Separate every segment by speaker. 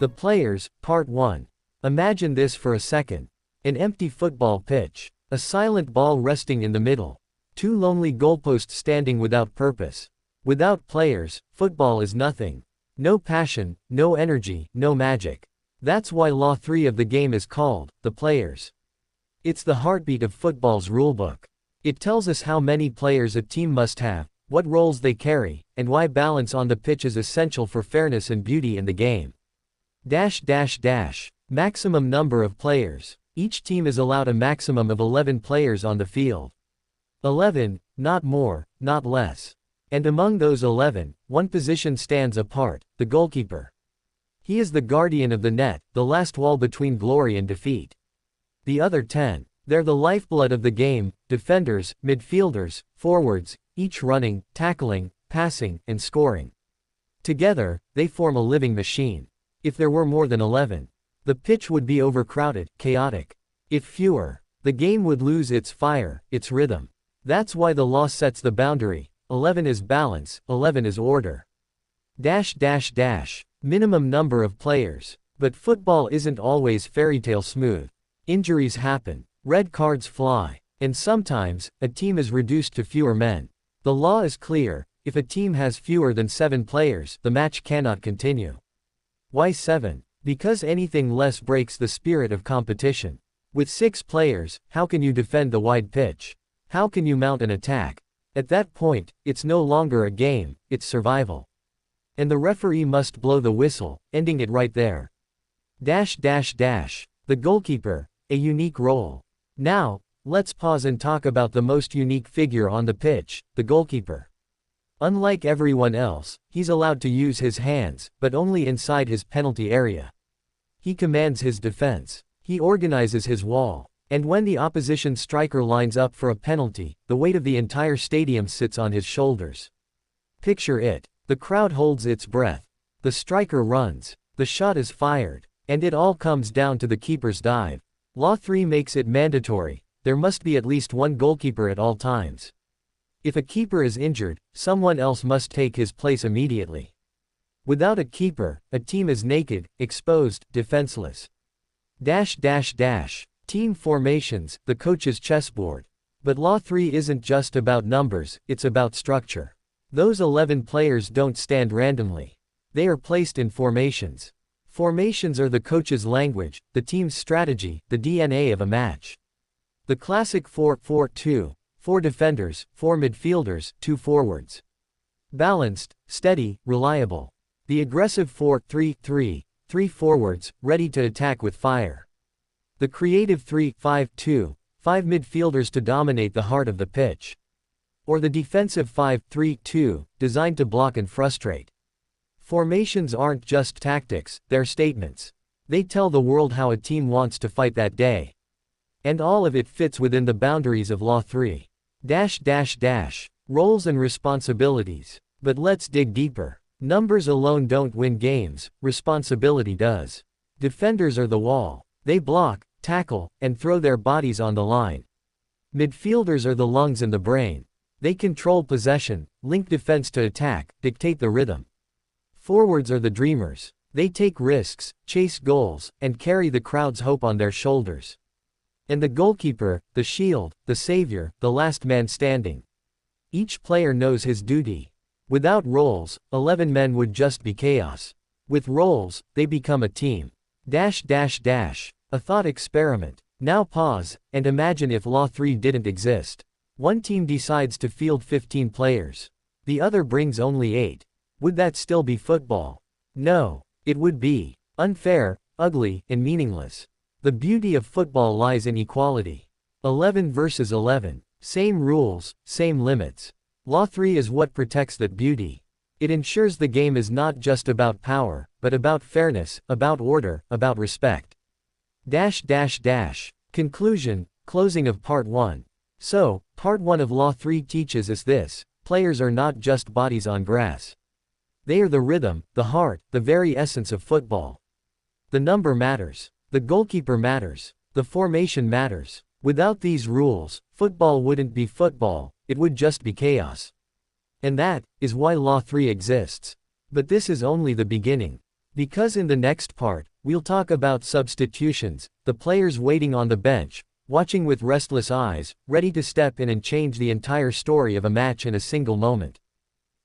Speaker 1: The players, Part 1. Imagine this for a second. An empty football pitch. A silent ball resting in the middle. Two lonely goalposts standing without purpose. Without players, football is nothing. No passion, no energy, no magic. That's why Law 3 of the game is called, the players. It's the heartbeat of football's rulebook. It tells us how many players a team must have, what roles they carry, and why balance on the pitch is essential for fairness and beauty in the game. Maximum number of players. Each team is allowed a maximum of 11 players on the field. 11, not more, not less. And among those 11, one position stands apart, the goalkeeper. He is the guardian of the net, the last wall between glory and defeat. The other 10, they're the lifeblood of the game, defenders, midfielders, forwards, each running, tackling, passing, and scoring. Together, they form a living machine. If there were more than 11, the pitch would be overcrowded, chaotic. If fewer, the game would lose its fire, its rhythm. That's why the law sets the boundary. 11 is balance, 11 is order. Minimum number of players. But football isn't always fairytale smooth. Injuries happen, red cards fly, and sometimes, a team is reduced to fewer men. The law is clear: if a team has fewer than 7 players, the match cannot continue. Why 7? Because anything less breaks the spirit of competition. With 6 players, how can you defend the wide pitch? How can you mount an attack? At that point, it's no longer a game, it's survival. And the referee must blow the whistle, ending it right there. The goalkeeper, a unique role. Now, let's pause and talk about the most unique figure on the pitch, the goalkeeper. Unlike everyone else, he's allowed to use his hands, but only inside his penalty area. He commands his defense. He organizes his wall. And when the opposition striker lines up for a penalty, the weight of the entire stadium sits on his shoulders. Picture it. The crowd holds its breath. The striker runs. The shot is fired. And it all comes down to the keeper's dive. Law 3 makes it mandatory. There must be at least one goalkeeper at all times. If a keeper is injured, someone else must take his place immediately. Without a keeper, a team is naked, exposed, defenseless. Team formations, the coach's chessboard. But Law 3 isn't just about numbers, it's about structure. Those 11 players don't stand randomly. They are placed in formations. Formations are the coach's language, the team's strategy, the DNA of a match. The classic 4-4-2, 4 defenders, 4 midfielders, 2 forwards. Balanced, steady, reliable. The aggressive 4-3-3, 3 forwards, ready to attack with fire. The creative 3-5-2, 5 midfielders to dominate the heart of the pitch. Or the defensive 5-3-2, designed to block and frustrate. Formations aren't just tactics, they're statements. They tell the world how a team wants to fight that day. And all of it fits within the boundaries of Law 3. Roles and responsibilities. But let's dig deeper. Numbers alone don't win games, responsibility does. Defenders are the wall. They block, tackle, and throw their bodies on the line. Midfielders are the lungs and the brain. They control possession, link defense to attack, dictate the rhythm. Forwards are the dreamers. They take risks, chase goals, and carry the crowd's hope on their shoulders. And the goalkeeper, the shield, the savior, the last man standing. Each player knows his duty. Without roles, 11 men would just be chaos. With roles, they become a team. A thought experiment. Now pause, and imagine if Law 3 didn't exist. One team decides to field 15 players. The other brings only 8. Would that still be football? No. It would be unfair, ugly, and meaningless. The beauty of football lies in equality. 11 versus 11. Same rules, same limits. Law 3 is what protects that beauty. It ensures the game is not just about power, but about fairness, about order, about respect. Conclusion, closing of Part 1. So, Part 1 of Law 3 teaches us this: players are not just bodies on grass. They are the rhythm, the heart, the very essence of football. The number matters. The goalkeeper matters. The formation matters. Without these rules, football wouldn't be football, it would just be chaos. And that is why Law 3 exists. But this is only the beginning. Because in the next part, we'll talk about substitutions, the players waiting on the bench, watching with restless eyes, ready to step in and change the entire story of a match in a single moment.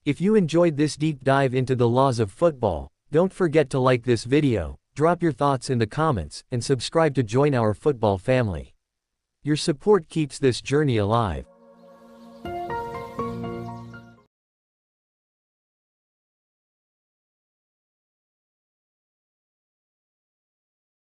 Speaker 1: If you enjoyed this deep dive into the laws of football, don't forget to like this video, drop your thoughts in the comments, and subscribe to join our football family. Your support keeps this journey alive.